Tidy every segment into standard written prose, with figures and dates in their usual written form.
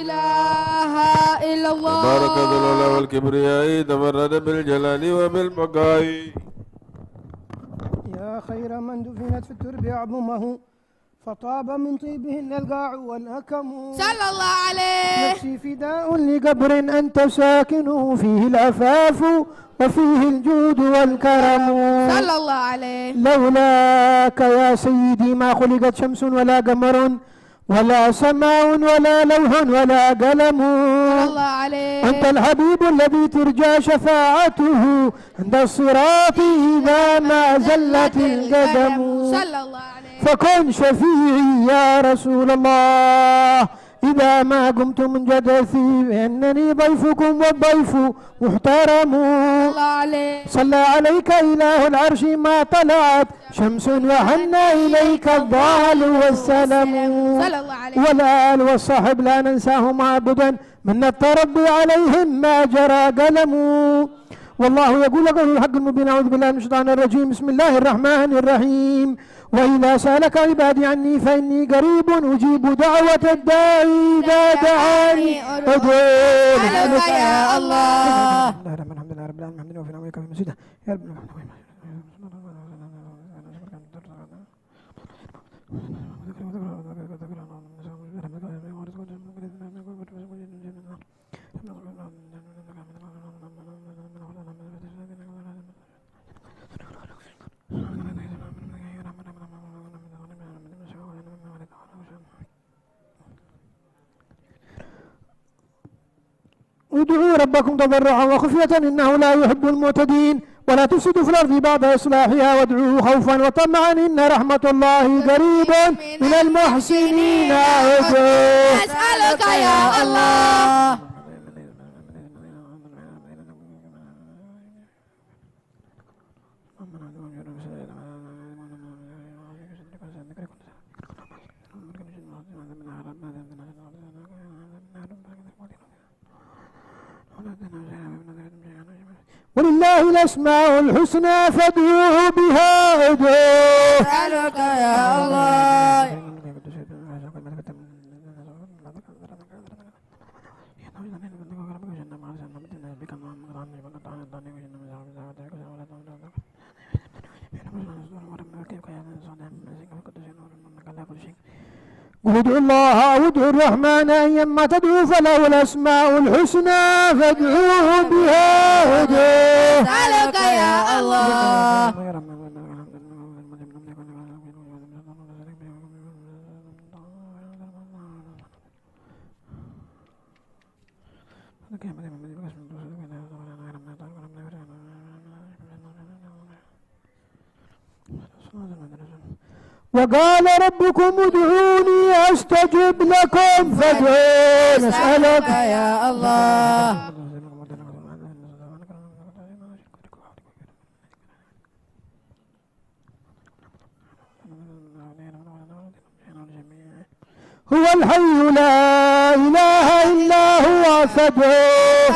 إله إلا الله. تبارك ذو العلا والكبرياء تفرد بالجلال وبالبقاء. يا خير من دفنت في الترب أعظمه فطاب من طيبهن القاع والأكم. صلى الله عليه. نفسي فداء لقبر أنت ساكنه فيه العفاف وفيه الجود والكرم. صلى الله عليه. لولاك يا سيدي ما خلقت شمس ولا قمر ولا سماء ولا لوح ولا قلم. صلى الله عليه. أنت الحبيب الذي ترجى شفاعته عند الصراط إذا ما زلت القدم. صلى الله عليه. فكن شفيعي يا رسول الله إذا ما قمت من جدثي فإنني ضيفكم والضيف محترم. صلى عليك إله العرش ما طلعت شمس وحنا إليك الضال والسلام. والآل والصحب لا ننساهم أبدا من التربي عليهم ما جرى قلم. والله يقول قول الحق المبين. أعوذ بالله من الشيطان الرجيم. بسم الله الرحمن الرحيم. وإذا سألك عبادي عني فإني قريب أجيب دعوة الداعي إذا دعاني أدعوك يا الله. الحمد لله رب العالمين. الحمد لله وفي نعمك في مسجده يا رب. ادعوا ربكم تضرعا وخفية إنه لا يحب المعتدين ولا تفسدوا في الأرض بعد إصلاحها وادعوه خوفا وطمعا إن رحمة الله قريب من المحسنين. أسألك يا الله. ولله الأسماء الحسنى فادعوه بها. أسألك يا الله. قل ادعوا الله او ادعوا الرحمن ايما تدعوا فله الاسماء الحسنى فادعوه بها. أسألك يا الله. وقال ربكم ادعوني استجب لكم فادعون. أسألك يا الله. هو الحي لا اله الا هو فادعوه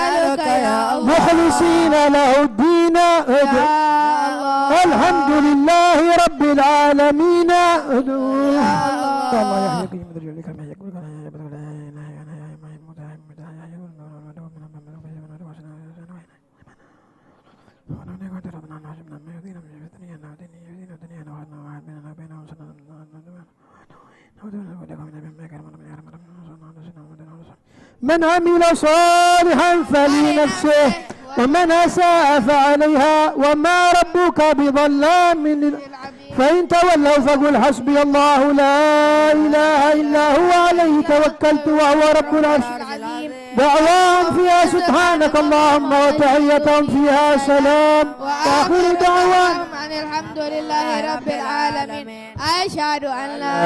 مخلصين له الدين. الحمد لله رب العالمين. من عمل صالحا فلنفسه ومن أساء فعليها وما ربك بظلام فإن تولوا فقل حسبي الله لا إله إلا هو عليه توكلت وهو رب العرش. دعواهم فيها سبحانك اللهم وتحيتهم فيها سلام وآخر دعواهم أن الحمد لله رب العالمين. أشهد أن لا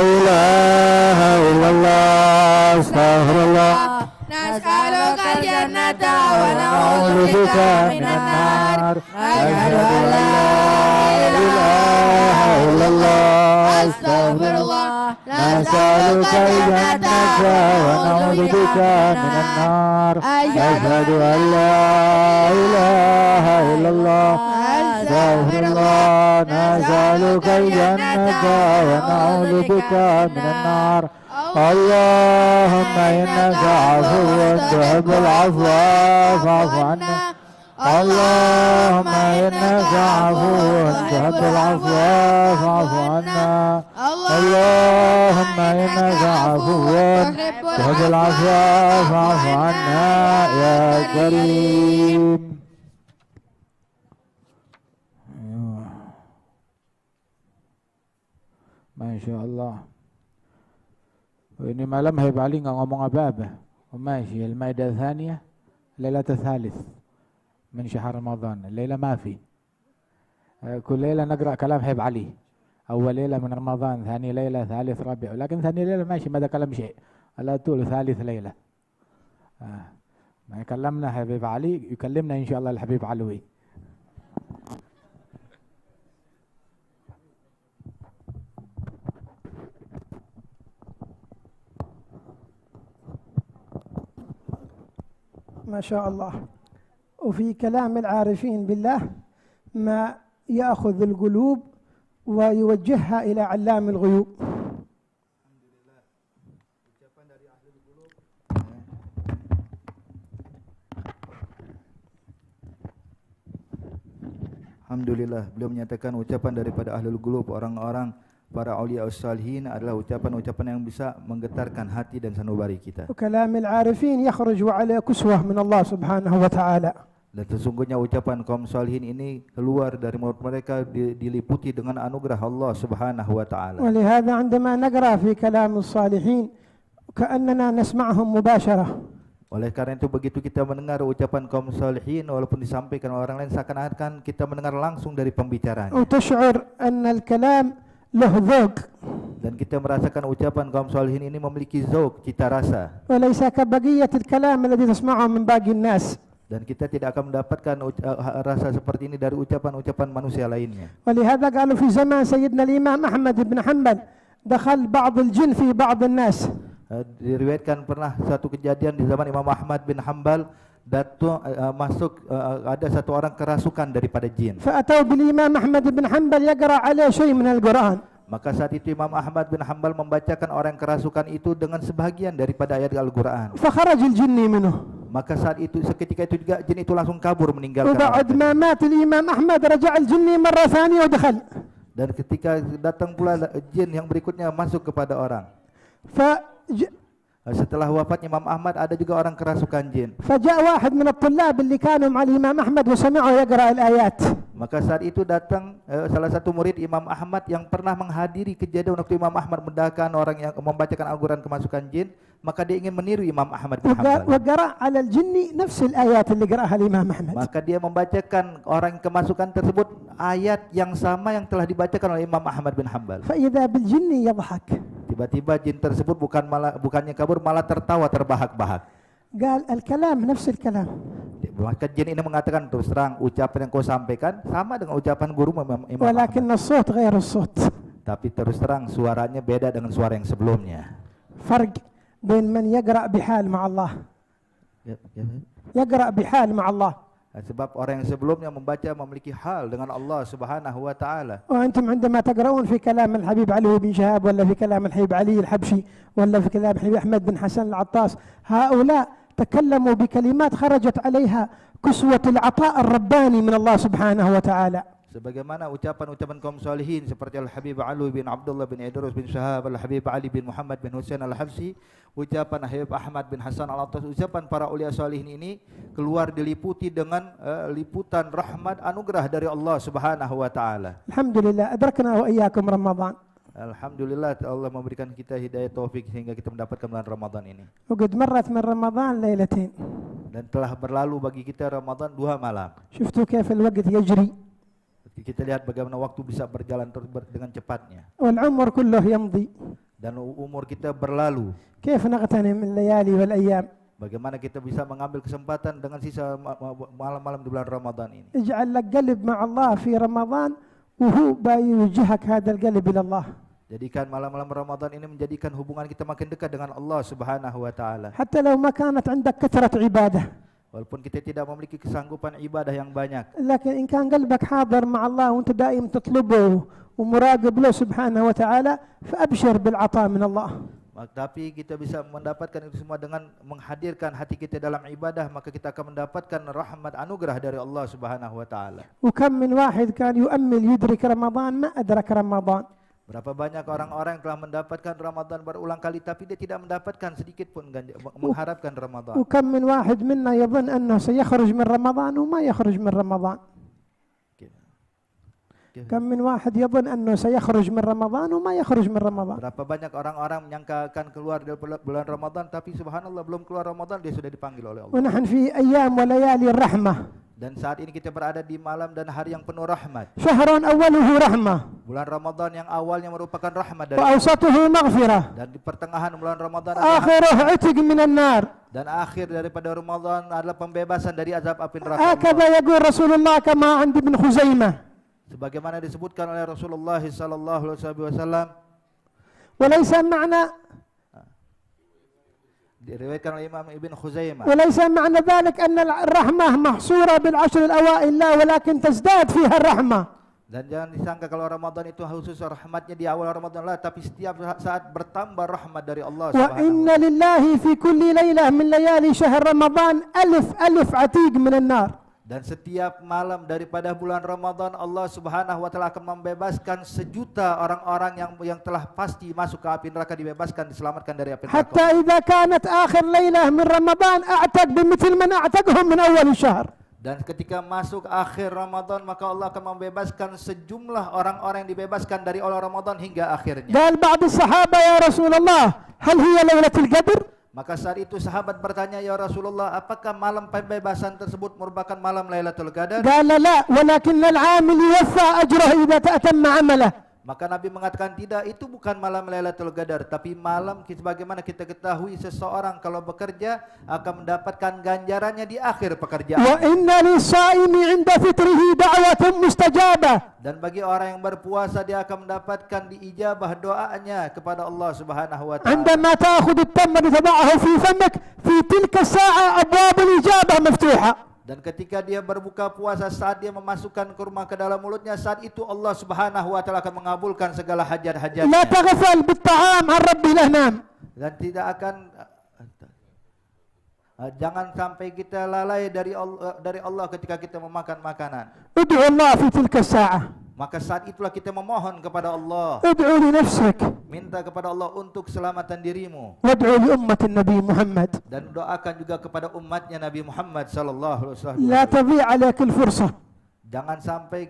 إله إلا الله. استغفر الله. نسألك الجنة ونعوذ بك من النار. أشهد أن لا إله إلا الله. أستغفر الله. نسألك الجنة ونعوذ بك من النار. أشهد أن لا إله إلا الله. أستغفر الله. نسألك الجنة ونعوذ بك من النار. اللهم إنك عفو تحب العفو فاعف عنا اللهم إنك عفو تحب العفو فاعف عنا اللهم إنك عفو تحب العفو فاعف عنا يا كريم. Masya Allah. Ini malam Habib Ali nggak ngomong apa-apa. وماشي المائدة الثانية ليلة الثالث من شهر رمضان. الليلة ما في. كل ليلة نقرأ كلام حبيب علي. أول ليلة من رمضان، ثاني ليلة، ثالث، رابع، لكن ثاني ليلة ماشي ما كلام شيء. على طول ثالث ليلة. ما يكلمنا حبيب علي يكلمنا إن شاء الله الحبيب علوي. ما شاء الله. وفي كلام العارفين بالله ما يأخذ القلوب ويوجهها إلى علام الغيوب. Alhamdulillah, beliau menyatakan ucapan daripada ahlul qulub, orang-orang para aulia as-salihin adalah ucapan-ucapan yang bisa menggetarkan hati dan sanubari kita. وكلام العارفين يخرج على كسوة من الله سبحانه وتعالى. Dan sesungguhnya ucapan kaum salihin ini keluar dari mulut mereka diliputi dengan anugerah Allah Subhanahu wa taala. ولهذا عندما نقرأ في كلام الصالحين كأننا نسمعهم مباشرة. Oleh karena itu begitu kita mendengar ucapan kaum salihin walaupun disampaikan oleh orang lain seakan-akan kita mendengar langsung dari pembicaranya. وتشعر أن الكلام له ذوق. Dan kita merasakan ucapan kaum salihin ini memiliki zauk, cita rasa. وليس كبقية الكلام الذي تسمعه من باقي الناس. Dan kita tidak akan mendapatkan rasa seperti ini dari ucapan-ucapan manusia lainnya. ولهذا قالوا في زمان سيدنا الإمام أحمد بن حنبل دخل بعض الجن في بعض الناس. Diriwayatkan pernah satu kejadian di zaman Imam Ahmad bin Hanbal masuk ada satu orang kerasukan daripada jin. فأتوا بالإمام أحمد بن حنبل يقرأ عليه شيء من القرآن. Maka saat itu Imam Ahmad bin Hanbal membacakan orang kerasukan itu dengan sebahagian daripada ayat Al-Quran. فخرج الجن منه. Maka saat itu seketika itu juga jin itu langsung kabur meninggalkan. وبعد ما مات الإمام أحمد رجع الجن مرة ثانية ودخل. Dan ketika datang pula jin yang berikutnya masuk kepada orang. Setelah wafatnya Imam Ahmad ada juga orang kerasukan jin. فجاء واحد من الطلاب اللي كانوا مع الإمام أحمد وسمعوا يقرأ الآيات. Maka saat itu datang salah satu murid Imam Ahmad yang pernah menghadiri kejadian waktu Imam Ahmad mendahkan orang yang membacakan Al-Quran kemasukan jin, maka dia ingin meniru Imam Ahmad bin Hanbal. وقرأ على الجن نفس الآيات اللي قرأها الإمام أحمد. Maka dia membacakan orang kemasukan tersebut ayat yang sama yang telah dibacakan oleh Imam Ahmad bin Hanbal. فإذا بالجن يضحك. Tiba-tiba jin tersebut bukannya kabur malah tertawa terbahak-bahak. قال الكلام نفس الكلام. Maka jin ini mengatakan terus terang ucapan yang kau sampaikan sama dengan ucapan guru Imam ولكن Ahmad. الصوت غير الصوت. Tapi terus terang suaranya beda dengan suara yang sebelumnya. فرق بين من يقرأ بحال مع الله. يقرأ بحال مع الله. Sebab orang yang sebelumnya membaca memiliki hal dengan Allah Subhanahu wa taala. وأنتم عندما تقرؤون في كلام الحبيب علي بن شهاب ولا في كلام الحبيب علي الحبشي ولا في كلام الحبيب أحمد بن حسن العطاس، هؤلاء تكلموا بكلمات خرجت عليها كسوة العطاء الرباني من الله سبحانه وتعالى. Sebagaimana ucapan-ucapan kaum salihin seperti Al-Habib Ali bin Abdullah bin Idrus bin Syahab, Al-Habib Ali bin Muhammad bin Husain Al-Habsyi, ucapan Habib Ahmad bin Hasan Al-Attas, ucapan para ulia salihin ini keluar diliputi dengan liputan rahmat anugerah dari Allah Subhanahu wa taala. Alhamdulillah adrakna wa iyyakum Ramadan. Alhamdulillah Allah memberikan kita hidayah taufik sehingga kita mendapatkan bulan Ramadan ini. وقد مرت من رمضان ليلتين. Dan telah berlalu bagi kita Ramadan 2 malam. شفتوا كيف الوقت يجري. Kita lihat bagaimana waktu bisa berjalan dengan cepatnya. والعمر كله يمضي. Dan umur kita berlalu. كيف نغتنم الليالي والأيام. Bagaimana kita bisa mengambil kesempatan dengan sisa malam-malam di bulan Ramadan ini. اجعل لك قلب مع الله في رمضان وهو بيوجهك هذا القلب إلى الله. Jadikan malam-malam Ramadan ini menjadikan hubungan kita makin dekat dengan Allah Subhanahu wa taala. حتى لو ما كانت عندك كثرة عبادة. Walaupun kita tidak memiliki kesanggupan ibadah yang banyak. لكن إن كان قلبك حاضر مع الله وأنت دائم تطلبه ومراقب له سبحانه وتعالى فأبشر بالعطاء من الله. Tapi kita bisa mendapatkan itu semua dengan menghadirkan hati kita dalam ibadah, maka kita akan mendapatkan rahmat anugerah dari Allah Subhanahu wa taala. وكم من واحد كان يؤمل يدرك رمضان ما أدرك رمضان. Berapa banyak orang-orang yang telah mendapatkan Ramadan berulang kali tapi dia tidak mendapatkan sedikit pun mengharapkan Ramadan. وكم من واحد منا يظن أنه سيخرج من رمضان وما يخرج من رمضان. كم من واحد يظن أنه سيخرج من رمضان وما يخرج من رمضان. Berapa banyak orang-orang menyangka akan keluar dari bulan Ramadan tapi subhanallah belum keluar Ramadan dia sudah dipanggil oleh Allah. ونحن في أيام وليالي الرحمة. Dan saat ini kita berada di malam dan hari yang penuh rahmat. شهر أوله رحمة. Bulan Ramadan yang awalnya merupakan rahmat dari وأوسطه مغفرة. dan di pertengahan bulan Ramadan آخره عتق من النار. dan akhir daripada Ramadan adalah pembebasan dari azab api neraka. هكذا يقول رسول الله كما عند ابن خزيمة. Sebagaimana disebutkan oleh Rasulullah sallallahu alaihi wasallam, وليس معنى diriwayatkan oleh Imam Ibn Khuzaimah. وليس معنى ذلك أن الرحمة محصورة بالعشر الأوائل لا ولكن تزداد فيها الرحمة. Dan jangan disangka kalau Ramadan itu khusus rahmatnya di awal Ramadan lah, tapi setiap saat bertambah rahmat dari Allah Subhanahu wa taala. وإن لله في كل ليلة من ليالي شهر رمضان ألف عتيق من النار. Dan setiap malam daripada bulan Ramadan Allah Subhanahu wa taala akan membebaskan 1.000.000 orang-orang yang telah pasti masuk ke api neraka dibebaskan, diselamatkan dari api neraka. حتى إذا كانت آخر ليلة من رمضان أعتق بمثل من أعتقهم من أول الشهر. Dan ketika masuk akhir Ramadan maka Allah akan membebaskan sejumlah orang-orang yang dibebaskan dari awal Ramadan hingga akhirnya. قال بعض الصحابة يا رسول الله هل هي ليلة القدر؟ Maka saat itu sahabat bertanya, ya Rasulullah, apakah malam pembebasan tersebut merupakan malam Lailatul Qadar? قال لا ولكن العامل يوفى أجره إذا أتم عمله. Maka Nabi mengatakan tidak, itu bukan malam Lailatul Qadar, tapi malam sebagaimana kita ketahui seseorang kalau bekerja akan mendapatkan ganjarannya di akhir pekerjaan. وإن للصائم عند فطره دعوة مستجابة. Dan bagi orang yang berpuasa dia akan mendapatkan diijabah doanya kepada Allah Subhanahu wa taala. عندما تأخذ التمر تضعه في فمك في تلك الساعة أبواب الإجابة مفتوحة. Dan ketika dia berbuka puasa, saat dia memasukkan kurma ke dalam mulutnya, saat itu Allah Subhanahu wa taala akan mengabulkan segala hajat-hajatnya. لا تغفل بالطعام عن رب الأنام. Dan tidak akan jangan sampai kita lalai dari Allah ketika kita memakan makanan. ادعو الله في تلك الساعة. Maka saat itulah kita memohon kepada Allah. ادعو لنفسك. Minta kepada Allah untuk keselamatan dirimu. وادعو لأمة النبي محمد. Dan doakan juga kepada umatnya Nabi Muhammad sallallahu alaihi wasallam. لا تضيع عليك الفرصة. Jangan sampai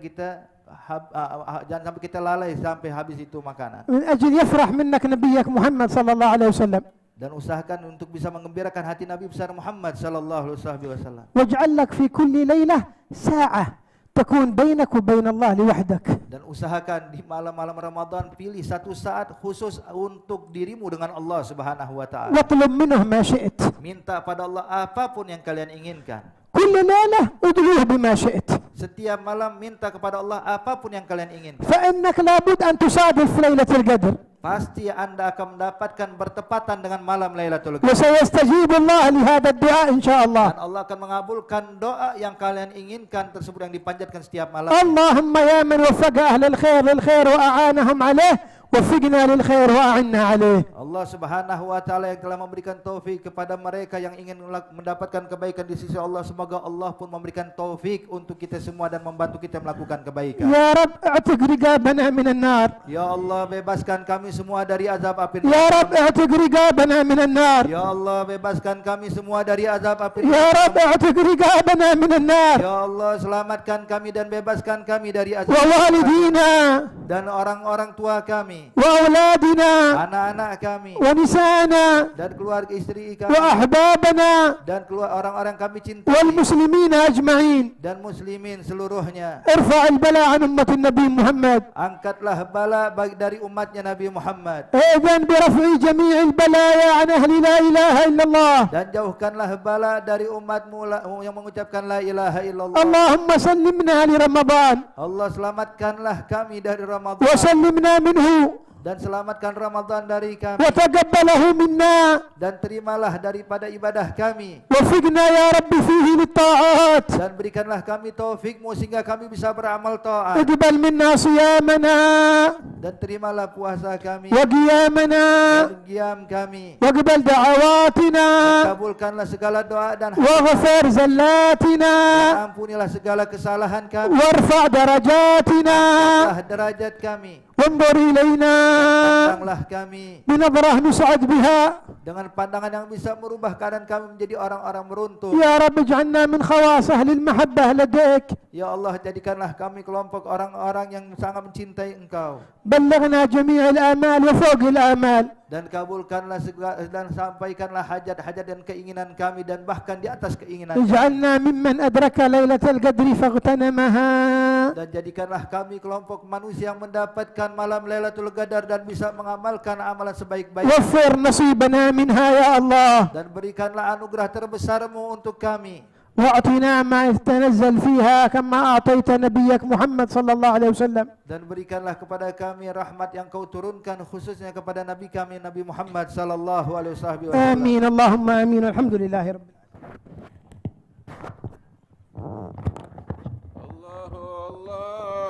kita lalai sampai habis itu makanan. من أجل يفرح منك نبيك محمد صلى الله عليه وسلم. Dan usahakan untuk bisa menggembirakan hati Nabi besar Muhammad sallallahu alaihi wasallam. واجعل لك في كل ليلة ساعة تكون بينك وبين الله لوحدك. Dan usahakan di malam-malam Ramadan pilih satu saat khusus untuk dirimu dengan Allah Subhanahu wa taala. واطلب منه ما شئت. Minta pada Allah apapun yang kalian inginkan. كل ليلة ادعوه بما شئت. Setiap malam minta kepada Allah apapun yang kalian inginkan. فإنك لابد أن تصادف ليلة القدر. Pasti Anda akan mendapatkan bertepatan dengan malam Lailatul Qadar. وسيستجيب الله لهذا الدعاء إن شاء الله. Dan Allah akan mengabulkan doa yang kalian inginkan tersebut yang dipanjatkan setiap malam. اللهم يا من وفق أهل الخير للخير وأعانهم عليه وفقنا للخير وأعنا عليه. Allah Subhanahu wa taala yang telah memberikan taufik kepada mereka yang ingin mendapatkan kebaikan di sisi Allah, semoga Allah pun memberikan taufik untuk kita semua dan membantu kita melakukan kebaikan. يا رب اعتق رقابنا من النار. Ya Allah, bebaskan kami semua dari azab api يا neraka. رب اعتق رقابنا من النار. Ya Allah, bebaskan kami semua dari azab api يا neraka. رب اعتق رقابنا من النار. Ya Allah, selamatkan kami dan bebaskan kami dari azab ووالدينا dan orang-orang tua kami, وأولادنا anak-anak kami, ونساءنا dan keluarga istri kami, وأحبابنا dan orang-orang kami cintai, والمسلمين أجمعين. dan muslimin seluruhnya. ارفع البلاء عن أمة النبي محمد. Angkatlah bala dari umatnya Nabi Muhammad, إذن برفع جميع البلايا عن أهل لا إله إلا الله. dan jauhkanlah bala dari umatmu yang mengucapkan la ilaha illallah. اللهم سلمنا لرمضان Allah, selamatkanlah kami dari Ramadan وسلمنا منه dan selamatkan Ramadan dari kami وتقبله منا dan terimalah daripada ibadah kami وفقنا يا رب فيه للطاعات dan berikanlah kami taufikmu sehingga kami bisa beramal taat اقبل منا صيامنا dan terimalah puasa kami وقيامنا dan qiyam kami واقبل دعواتنا kabulkanlah segala doa dan واغفر زلاتنا ampunilah segala kesalahan kami وارفع درجاتنا angkatlah derajat kami وانظر إلينا pandanglah kami بنظرة نسعد بها dengan pandangan yang bisa merubah keadaan kami menjadi orang-orang beruntung. يا رب اجعلنا من خواص أهل المحبة لديك. Ya Allah, jadikanlah kami kelompok orang-orang yang sangat mencintai Engkau. بلغنا جميع الآمال وفوق الآمال. Dan kabulkanlah dan sampaikanlah hajat-hajat dan keinginan kami dan bahkan di atas keinginan kami. اجعلنا ممن أدرك ليلة القدر فاغتنمها. Dan jadikanlah kami kelompok manusia yang mendapatkan malam Lailatul Qadar dan bisa mengamalkan amalan sebaik-baiknya. وفر نصيبنا منها يا الله. Dan berikanlah anugerah terbesar-Mu untuk kami. واعطنا ما يتنزل فيها كما أعطيت نبيك محمد صلى الله عليه وسلم. Dan berikanlah kepada kami rahmat yang Kau turunkan khususnya kepada Nabi kami Nabi Muhammad sallallahu alaihi wasallam. آمين اللهم آمين الحمد لله رب العالمين.